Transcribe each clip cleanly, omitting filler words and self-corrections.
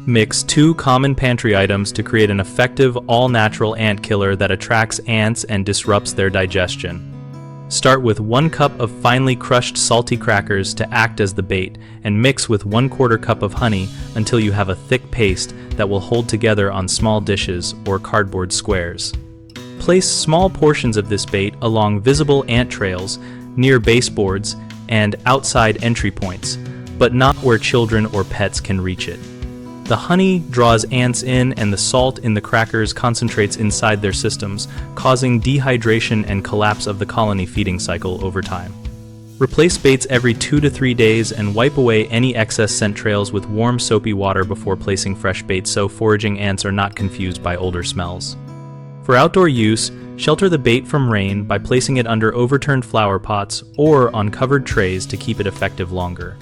Mix 2 common pantry items to create an effective, all-natural ant killer that attracts ants and disrupts their digestion. Start with 1 cup of finely crushed salty crackers to act as the bait, and mix with 1/4 cup of honey until you have a thick paste that will hold together on small dishes or cardboard squares. Place small portions of this bait along visible ant trails, near baseboards, and outside entry points, but not where children or pets can reach it. The honey draws ants in, and the salt in the crackers concentrates inside their systems, causing dehydration and collapse of the colony feeding cycle over time. Replace baits every 2 to 3 days and wipe away any excess scent trails with warm soapy water before placing fresh bait so foraging ants are not confused by older smells. For outdoor use, shelter the bait from rain by placing it under overturned flower pots or on covered trays to keep it effective longer.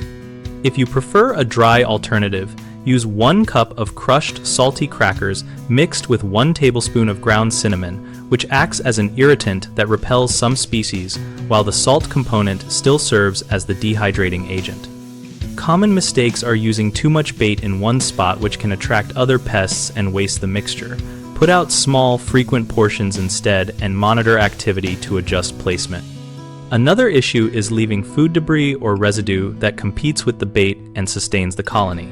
If you prefer a dry alternative, use 1 cup of crushed salty crackers mixed with 1 tablespoon of ground cinnamon, which acts as an irritant that repels some species, while the salt component still serves as the dehydrating agent. Common mistakes are using too much bait in one spot, which can attract other pests and waste the mixture. Put out small, frequent portions instead and monitor activity to adjust placement. Another issue is leaving food debris or residue that competes with the bait and sustains the colony.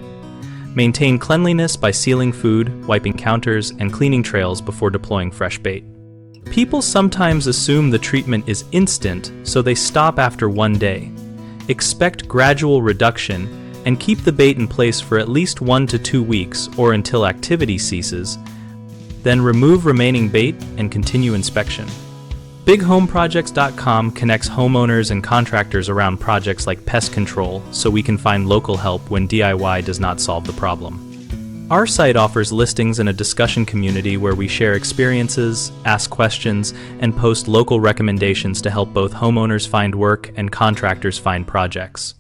Maintain cleanliness by sealing food, wiping counters, and cleaning trails before deploying fresh bait. People sometimes assume the treatment is instant, so they stop after 1 day. Expect gradual reduction and keep the bait in place for at least 1 to 2 weeks or until activity ceases. Then remove remaining bait and continue inspection. BigHomeProjects.com connects homeowners and contractors around projects like pest control, so we can find local help when DIY does not solve the problem. Our site offers listings and a discussion community where we share experiences, ask questions, and post local recommendations to help both homeowners find work and contractors find projects.